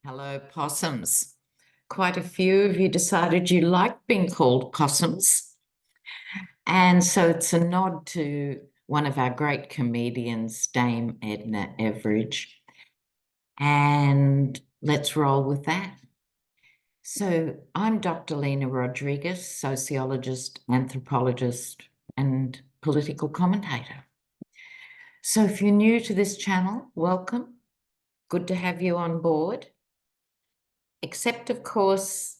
Hello, possums. Quite a few of you decided you liked being called possums. And so it's a nod to one of our great comedians, Dame Edna Everage. And let's roll with that. So I'm Dr. Lena Rodriguez, sociologist, anthropologist, and political commentator. So if you're new to this channel, welcome. Good to have you on board. Except, of course,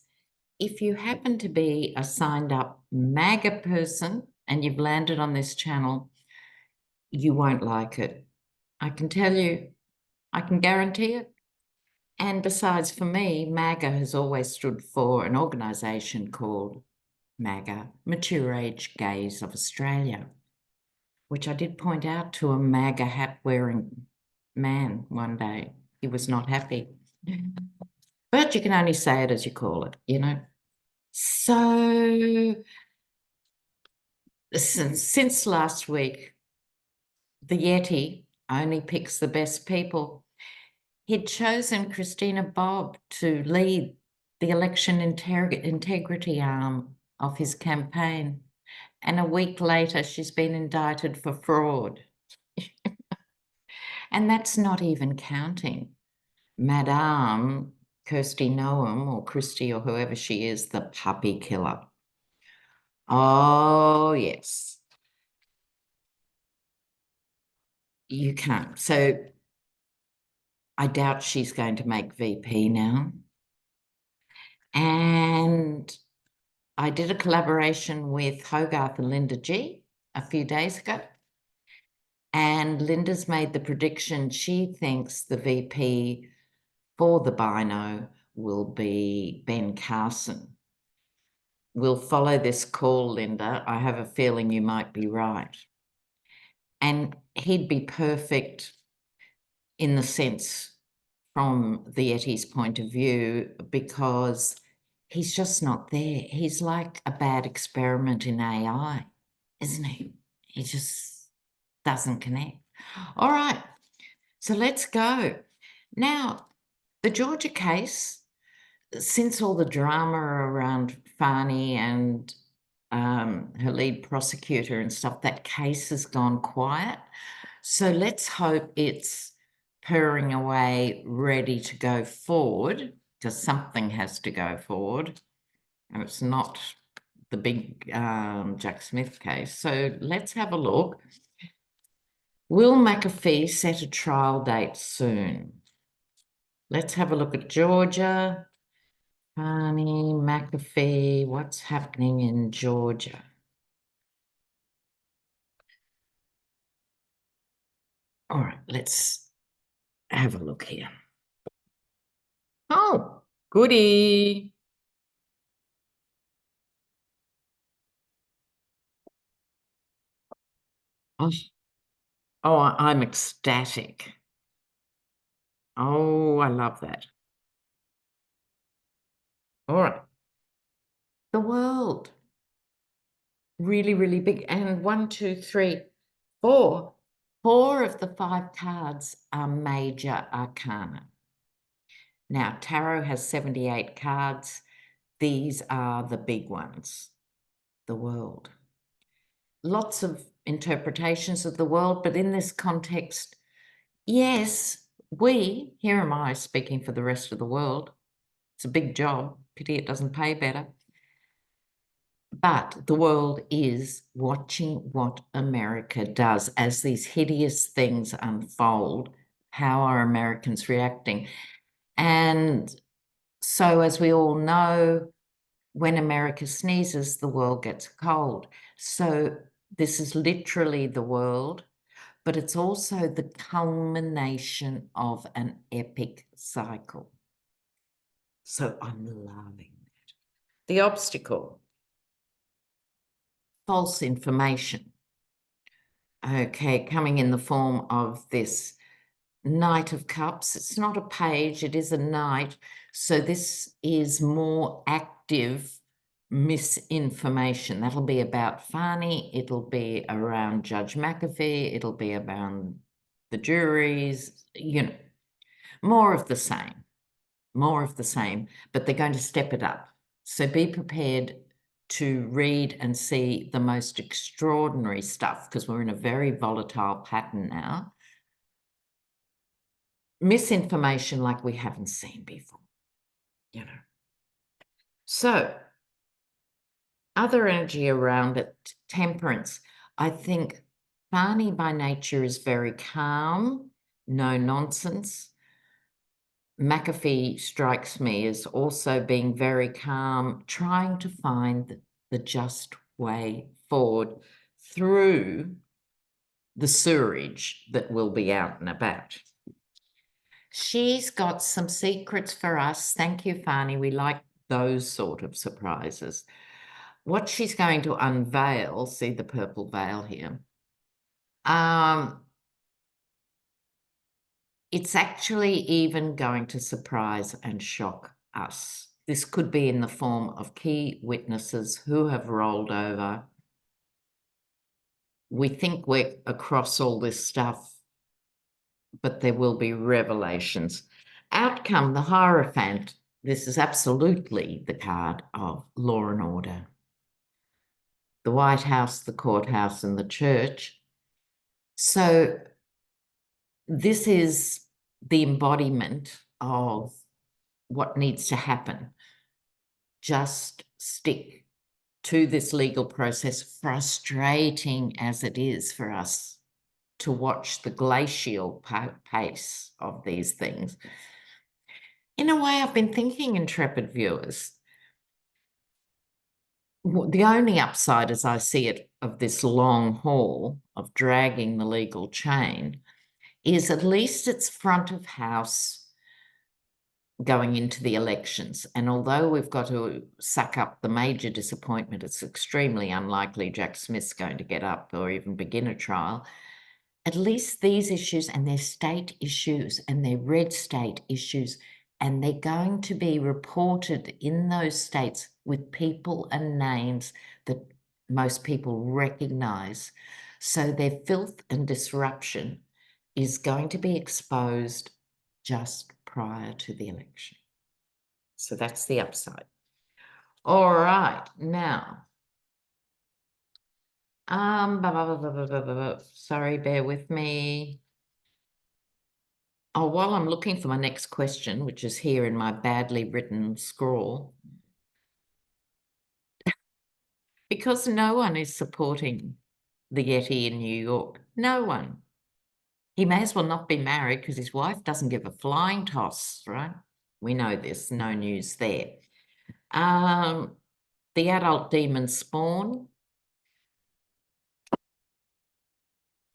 if you happen to be a signed up MAGA person and you've landed on this channel, you won't like it. I can tell you, I can guarantee it. And besides, for me, MAGA has always stood for an organisation called MAGA, Mature Age Gays of Australia, which I did point out to a MAGA hat wearing man one day. He was not happy. But you can only say it as you call it, you know. So since last week, the Yeti only picks the best people. He'd chosen Christina Bobb to lead the election integrity arm of his campaign. And a week later, she's been indicted for fraud. And that's not even counting Madame Kirsty Noam, or Christy, or whoever she is, the puppy killer. Oh, yes. You can't. So I doubt she's going to make VP now. And I did a collaboration with Hogarth and Linda G a few days ago. And Linda's made the prediction she thinks the VP for the Bino will be Ben Carson. We'll follow this call, Linda. I have a feeling you might be right. And he'd be perfect in the sense from the Yeti's point of view, because he's just not there. He's like a bad experiment in AI, isn't he? He just doesn't connect. All right, so let's go. Now, the Georgia case, since all the drama around Fani and her lead prosecutor and stuff, that case has gone quiet. So let's hope it's purring away, ready to go forward, because something has to go forward. And it's not the big Jack Smith case. So let's have a look. Will McAfee set a trial date soon? Let's have a look at Georgia. Barney, McAfee, what's happening in Georgia? All right, let's have a look here. Oh, goody. Oh, I'm ecstatic. Oh, I love that. All right. The world. Really, really big. And 1, 2, 3, 4. 4 of the 5 cards are major arcana. Now, tarot has 78 cards. These are the big ones. The world. Lots of interpretations of the world, but in this context, yes, here am I speaking for the rest of the world. It's a big job. Pity it doesn't pay better. But the world is watching what America does as these hideous things unfold. How are Americans reacting? And so, as we all know, when America sneezes, the world gets cold. So this is literally the world, but it's also the culmination of an epic cycle. So I'm loving that. The obstacle, false information. Okay, coming in the form of this Knight of Cups. It's not a page, it is a knight. So this is more active misinformation. That'll be about Fani, it'll be around Judge McAfee, it'll be around the juries, more of the same. more of the same, but they're going to step it up. So be prepared to read and see the most extraordinary stuff, because we're in a very volatile pattern now. Misinformation like we haven't seen before, you know. So other energy around it, temperance. I think Barney by nature is very calm, no nonsense. McAfee strikes me as also being very calm, trying to find the just way forward through the sewerage that will be out and about. She's got some secrets for us. Thank you, Fani. We like those sort of surprises. What she's going to unveil, see the purple veil here, it's actually even going to surprise and shock us. This could be in the form of key witnesses who have rolled over. We think we're across all this stuff, but there will be revelations. Outcome, the Hierophant. This is absolutely the card of law and order. The White House, the courthouse, and the church. So this is the embodiment of what needs to happen. Just stick to this legal process, frustrating as it is for us to watch the glacial pace of these things. In a way, I've been thinking, intrepid viewers, the only upside, as I see it, of this long haul of dragging the legal chain is at least it's front of house going into the elections. And although we've got to suck up the major disappointment, it's extremely unlikely Jack Smith's going to get up or even begin a trial. At least these issues, and they're state issues and they're red state issues, and they're going to be reported in those states with people and names that most people recognise. So their filth and disruption is going to be exposed just prior to the election. So that's the upside. All right, now, sorry, bear with me. Oh, while I'm looking for my next question, which is here in my badly written scrawl, because no one is supporting the Yeti in New York, no one. He may as well not be married because his wife doesn't give a flying toss, right? We know this, no news there. The adult demon spawn.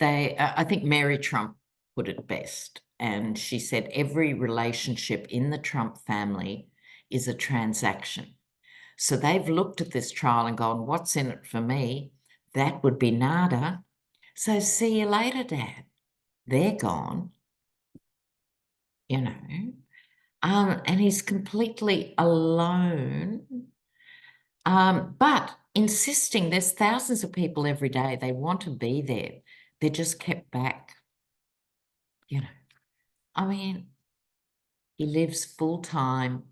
I think Mary Trump put it best. And she said, every relationship in the Trump family is a transaction. So they've looked at this trial and gone, what's in it for me? That would be nada. So see you later, Dad. They're gone, you know. And he's completely alone. But insisting, there's thousands of people every day, they want to be there. They're just kept back, you know. I mean, he lives full-time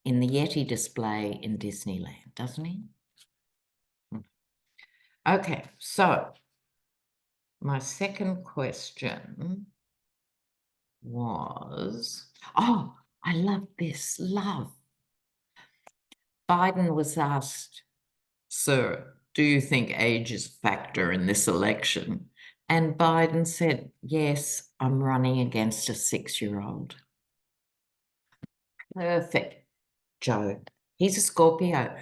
in the Yeti display in Disneyland, doesn't he? Okay, so my second question was, oh, I love this, love. Biden was asked, sir, do you think age is a factor in this election? And Biden said, yes, I'm running against a 6-year-old. Perfect, Joe. He's a Scorpio.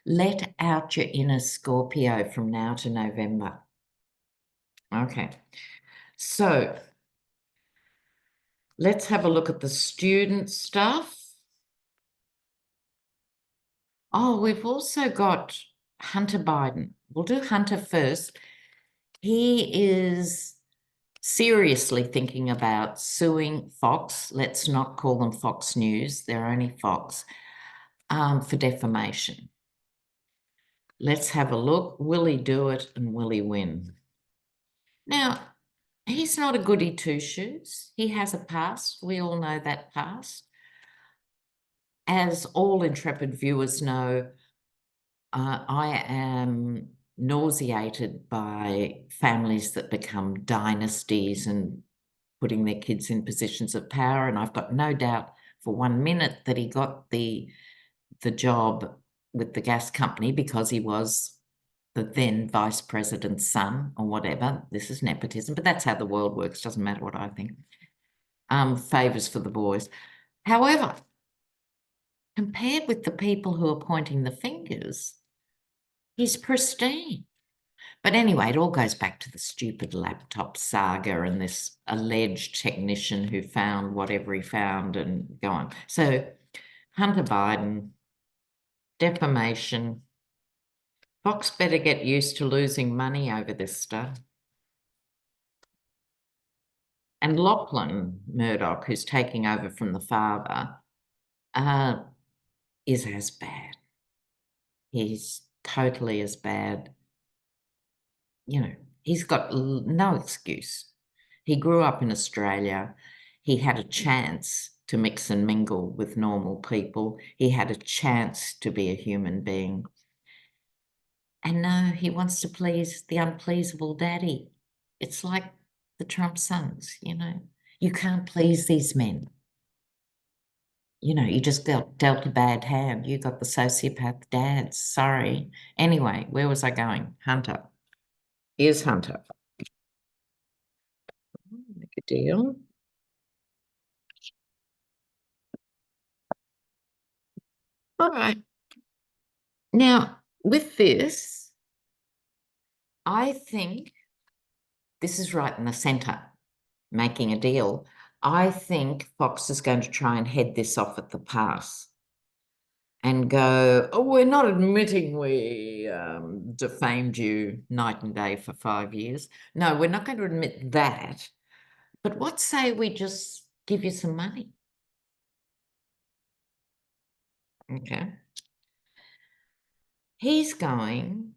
Let out your inner Scorpio from now to November. Okay, so let's have a look at the student stuff. Oh, we've also got Hunter Biden. We'll do Hunter first. He is seriously thinking about suing Fox. Let's not call them Fox News. They're only Fox, for defamation. Let's have a look. Will he do it and will he win? Now, he's not a goody two-shoes. He has a past. We all know that past. as all intrepid viewers know, I am nauseated by families that become dynasties and putting their kids in positions of power. And I've got no doubt for 1 minute that he got the job with the gas company because he was the then vice president's son or whatever. This is nepotism, but that's how the world works. Doesn't matter what I think. Favours for the boys. However, compared with the people who are pointing the fingers, he's pristine. But anyway, it all goes back to the stupid laptop saga and this alleged technician who found whatever he found and go on. So Hunter Biden, defamation. Fox better get used to losing money over this stuff. And Lachlan Murdoch, who's taking over from the father, is as bad. He's totally as bad. You know, he's got no excuse. He grew up in Australia. He had a chance to mix and mingle with normal people. He had a chance to be a human being. And no, he wants to please the unpleasable daddy. It's like the Trump sons, you know. You can't please these men. You know, you just dealt a bad hand. You got the sociopath dads. Sorry. Anyway, where was I going? Hunter. Here's Hunter. Make a deal. All right. Now, with this, I think this is right in the centre, making a deal. I think Fox is going to try and head this off at the pass and go, oh, we're not admitting we defamed you night and day for 5 years. No, we're not going to admit that. But what say we just give you some money? Okay. He's going,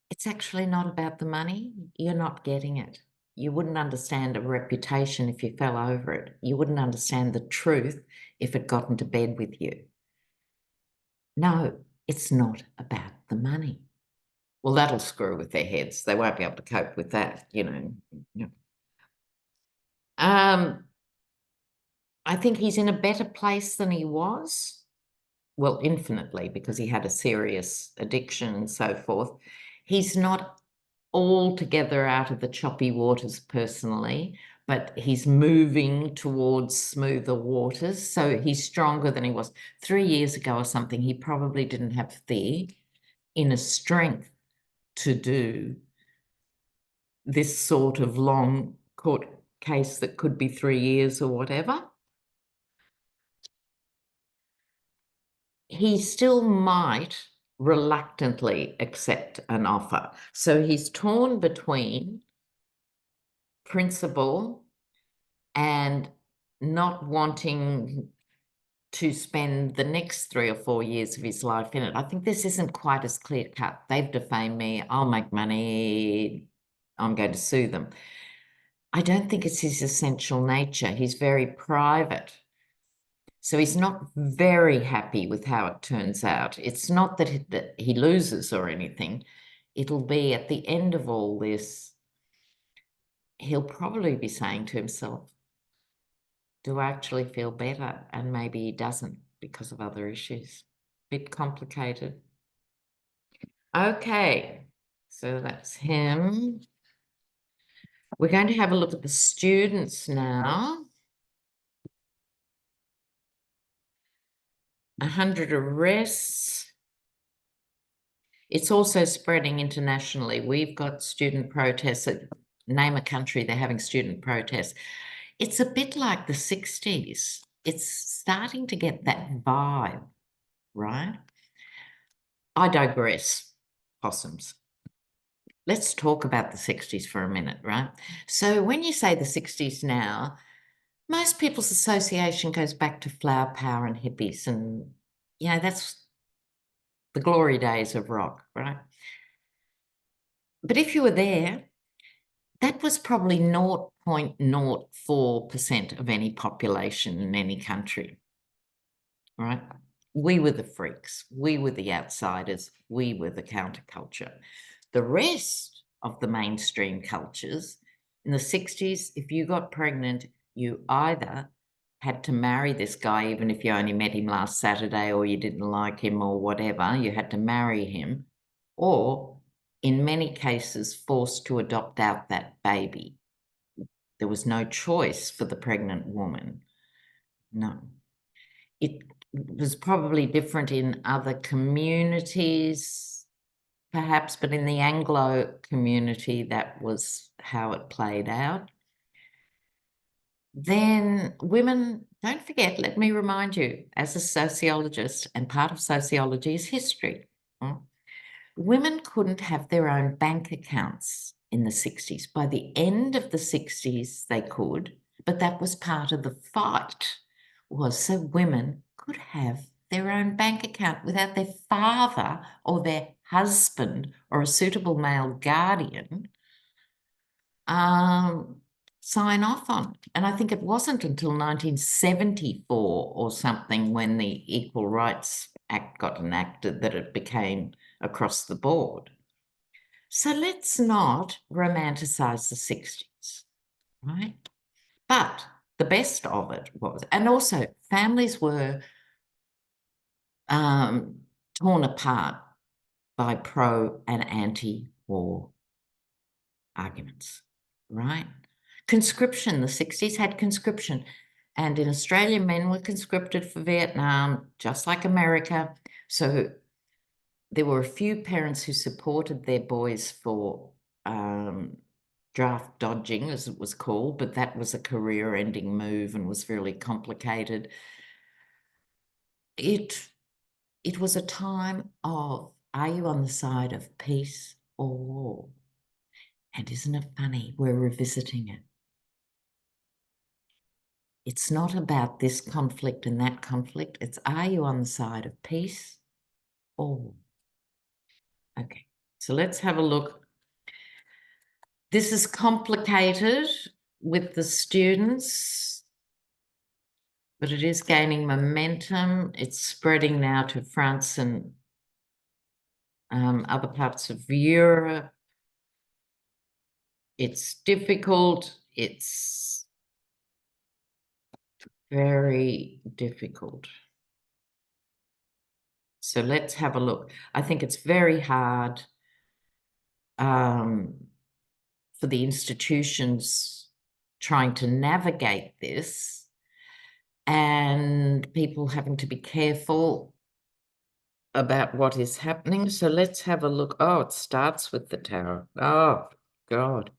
it's actually not about the money. You're not getting it. You wouldn't understand a reputation if you fell over it. You wouldn't understand the truth if it got into bed with you. No, it's not about the money. Well, that'll screw with their heads. They won't be able to cope with that, you know. I think he's in a better place than he was. Well, infinitely, because he had a serious addiction and so forth. He's not altogether out of the choppy waters personally, but he's moving towards smoother waters. So he's stronger than he was 3 years ago or something. He probably didn't have the inner strength to do this sort of long court case that could be 3 years or whatever. He still might reluctantly accept an offer. So he's torn between principle and not wanting to spend the next 3 or 4 years of his life in it. I think this isn't quite as clear cut. They've defamed me. I'll make money. I'm going to sue them. I don't think it's his essential nature. He's very private. So he's not very happy with how it turns out. It's not that he loses or anything. It'll be at the end of all this, he'll probably be saying to himself, do I actually feel better? And maybe he doesn't because of other issues. Bit complicated. Okay, so that's him. We're going to have a look at the students now. 100 arrests. It's also spreading internationally. We've got student protests. Name a country, they're having student protests. It's a bit like the 60s. It's starting to get that vibe, right? I digress, possums. Let's talk about the 60s for a minute, right? So when you say the 60s now, most people's association goes back to flower power and hippies and, you know, that's the glory days of rock, right? But if you were there, that was probably 0.04% of any population in any country. right? We were the freaks. We were the outsiders. We were the counterculture. The rest of the mainstream cultures in the 60s, if you got pregnant, you either had to marry this guy, even if you only met him last Saturday or you didn't like him or whatever, you had to marry him, or in many cases, forced to adopt out that baby. There was no choice for the pregnant woman. No. It was probably different in other communities, perhaps, but in the Anglo community, that was how it played out. Then women, don't forget, let me remind you, as a sociologist, and part of sociology is history, women couldn't have their own bank accounts in the 60s. By the end of the 60s, they could, but that was part of the fight, was so women could have their own bank account without their father or their husband or a suitable male guardian sign off on it. And I think it wasn't until 1974 or something when the Equal Rights Act got enacted that it became across the board. So let's not romanticize the 60s, right? But the best of it was, and also families were torn apart by pro and anti-war arguments, right? Conscription, the 60s had conscription. And in Australia, men were conscripted for Vietnam, just like America. So there were a few parents who supported their boys for draft dodging, as it was called, but that was a career-ending move and was fairly complicated. It was a time of, are you on the side of peace or war? And isn't it funny? We're revisiting it. It's not about this conflict and that conflict. It's, are you on the side of peace or war? Okay, so let's have a look. This is complicated with the students, but it is gaining momentum. It's spreading now to France and other parts of Europe. It's difficult. It's very difficult. So let's have a look. I think it's very hard for the institutions trying to navigate this and people having to be careful about what is happening. So let's have a look. Oh, it starts with the tower. Oh, God.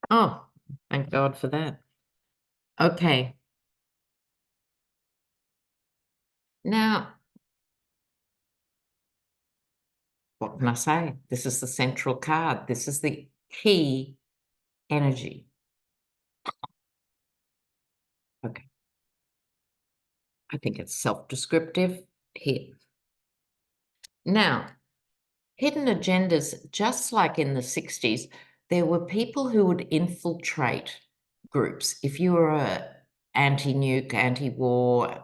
Oh, thank God for that. Okay. Now, what can I say? This is the central card. This is the key energy. Okay. I think it's self-descriptive here. Now, hidden agendas, just like in the 60s, there were people who would infiltrate groups. If you were a anti-nuke, anti-war,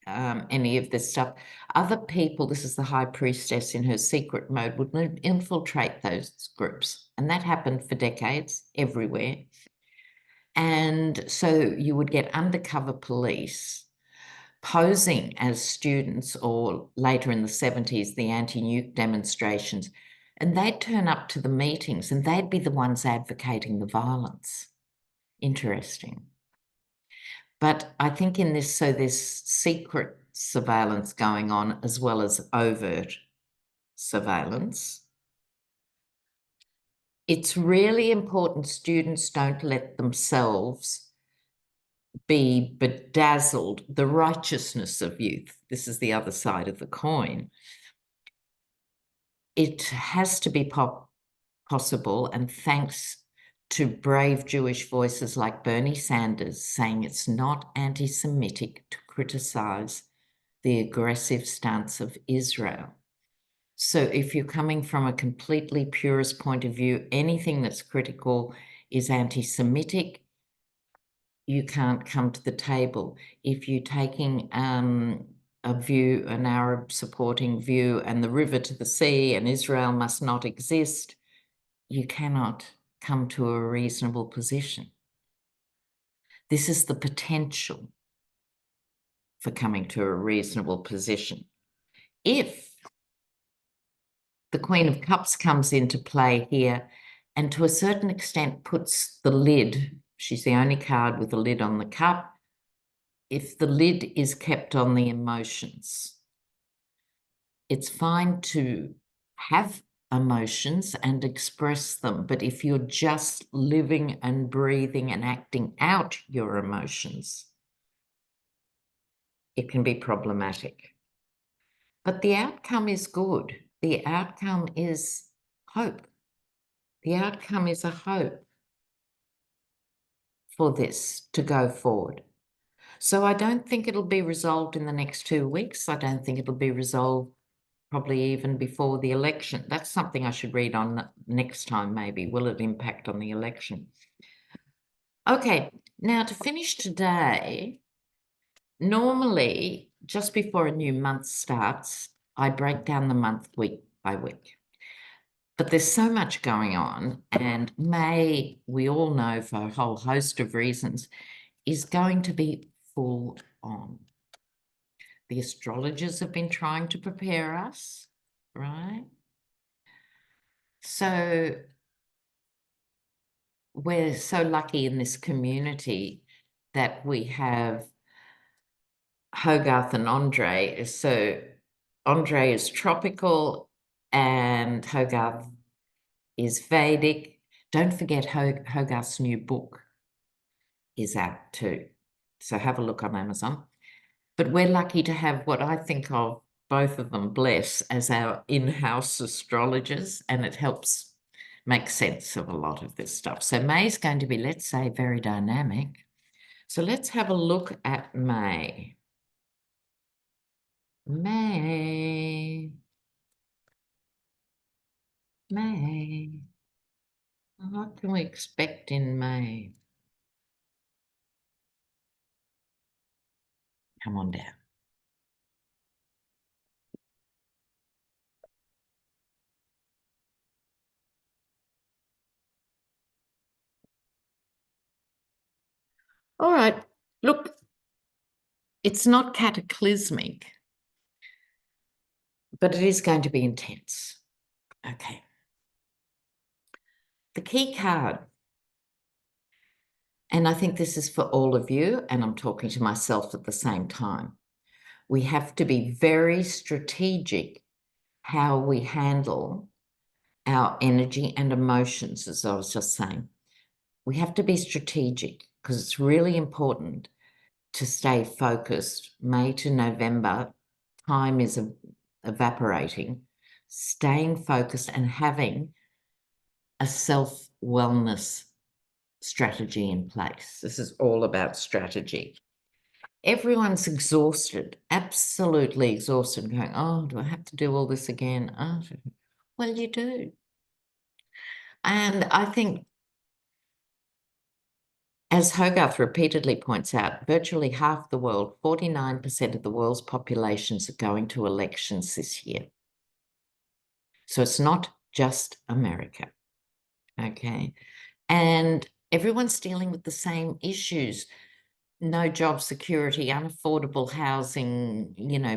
any of this stuff, other people, this is the high priestess in her secret mode, would infiltrate those groups. And that happened for decades everywhere. And so you would get undercover police posing as students, or later in the 70s, the anti-nuke demonstrations, and they'd turn up to the meetings and they'd be the ones advocating the violence. Interesting. But I think in this, so there's secret surveillance going on as well as overt surveillance. It's really important students don't let themselves be bedazzled. The righteousness of youth, this is the other side of the coin. It has to be possible, and thanks to brave Jewish voices like Bernie Sanders saying it's not anti-Semitic to criticize the aggressive stance of Israel. So if you're coming from a completely purist point of view, anything that's critical is anti-Semitic. you can't come to the table. If you're taking a view, an Arab supporting view, and the river to the sea and Israel must not exist, you cannot come to a reasonable position. This is the potential for coming to a reasonable position. If the Queen of Cups comes into play here and to a certain extent puts the lid, she's the only card with a lid on the cup, if the lid is kept on the emotions, it's fine to have emotions and express them, but if you're just living and breathing and acting out your emotions, it can be problematic. But the outcome is good. The outcome is hope. The outcome is a hope for this to go forward. So I don't think it'll be resolved in the next 2 weeks. I don't think it'll be resolved probably even before the election. That's something I should read on next time, maybe. Will it impact on the election? Okay, now to finish today, normally just before a new month starts, I break down the month week by week. But there's so much going on, and May, we all know for a whole host of reasons, is going to be full on. The astrologers have been trying to prepare us, right? So we're so lucky in this community that we have Hogarth and Andre. So Andre is tropical and Hogarth is Vedic. Don't forget Hogarth's new book is out too. So have a look on Amazon. But we're lucky to have what I think of, both of them, bless, as our in-house astrologers, and it helps make sense of a lot of this stuff. So May's going to be, let's say, very dynamic. So let's have a look at May. May. What can we expect in May? Come on down. All right, look, it's not cataclysmic, but it is going to be intense. Okay. The key card, and I think this is for all of you, and I'm talking to myself at the same time. We have to be very strategic how we handle our energy and emotions, as I was just saying. We have to be strategic because it's really important to stay focused. May to November, time is evaporating. Staying focused and having a self-wellness strategy in place. This is all about strategy. Everyone's exhausted, absolutely exhausted, going, oh, do I have to do all this again? Oh, well, you do. And I think, as Hogarth repeatedly points out, virtually half the world, 49% of the world's populations are going to elections this year. So it's not just America, okay? And everyone's dealing with the same issues. No job security, unaffordable housing,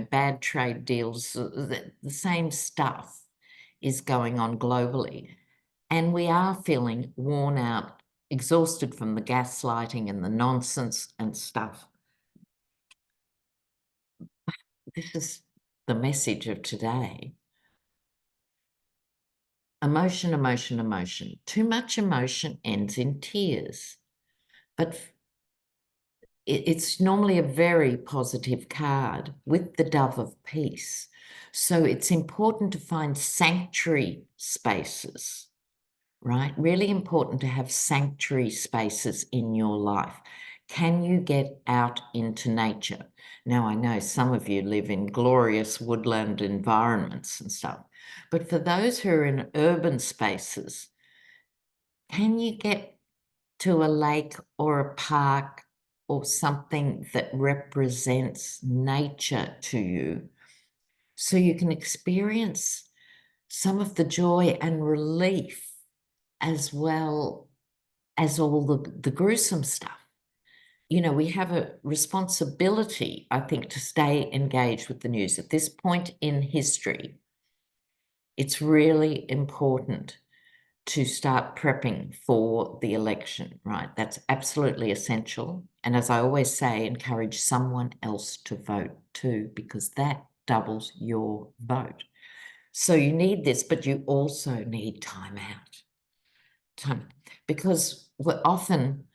bad trade deals, the same stuff is going on globally. And we are feeling worn out, exhausted from the gaslighting and the nonsense and stuff. This is the message of today. Emotion, emotion, emotion. Too much emotion ends in tears. But it's normally a very positive card with the dove of peace. So it's important to find sanctuary spaces, right? Really important to have sanctuary spaces in your life. Can you get out into nature? Now, I know some of you live in glorious woodland environments and stuff, but for those who are in urban spaces, can you get to a lake or a park or something that represents nature to you, so you can experience some of the joy and relief as well as all the gruesome stuff. You know, we have a responsibility, I think, to stay engaged with the news. At this point in history, it's really important to start prepping for the election, right? That's absolutely essential. And as I always say, encourage someone else to vote too, because that doubles your vote. So you need this, but you also need time out. Because we're often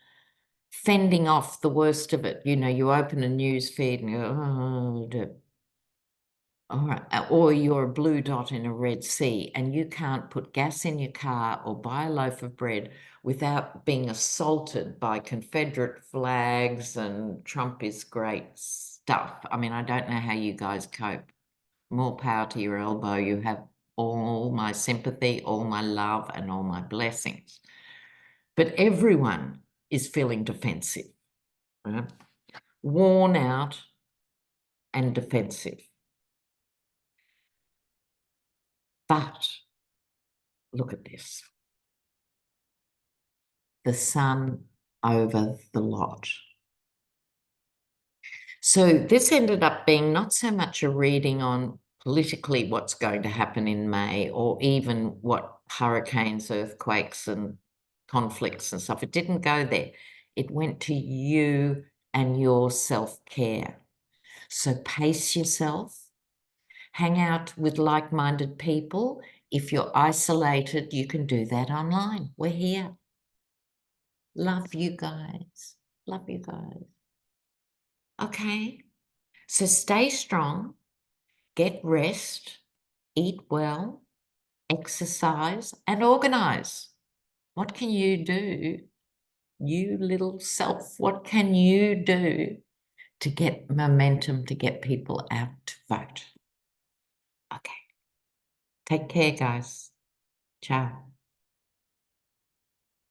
fending off the worst of it. You know, you open a news feed and you go, oh, all right. Or you're a blue dot in a red sea and you can't put gas in your car or buy a loaf of bread without being assaulted by Confederate flags and Trump is great stuff. I mean, I don't know how you guys cope. More power to your elbow. You have all my sympathy, all my love, and all my blessings. But everyone is feeling defensive, right? Worn out and defensive. But look at this. The sun over the lot. So this ended up being not so much a reading on politically what's going to happen in May, or even what hurricanes, earthquakes, and conflicts and stuff. It didn't go there. It went to you and your self-care. So pace yourself, hang out with like-minded people. If you're isolated, you can do that online. We're here. Love you guys. Love you guys. Okay. So stay strong, get rest, eat well, exercise, and organize. What can you do, you little self? What can you do to get momentum, to get people out to vote? Okay. Take care, guys. Ciao.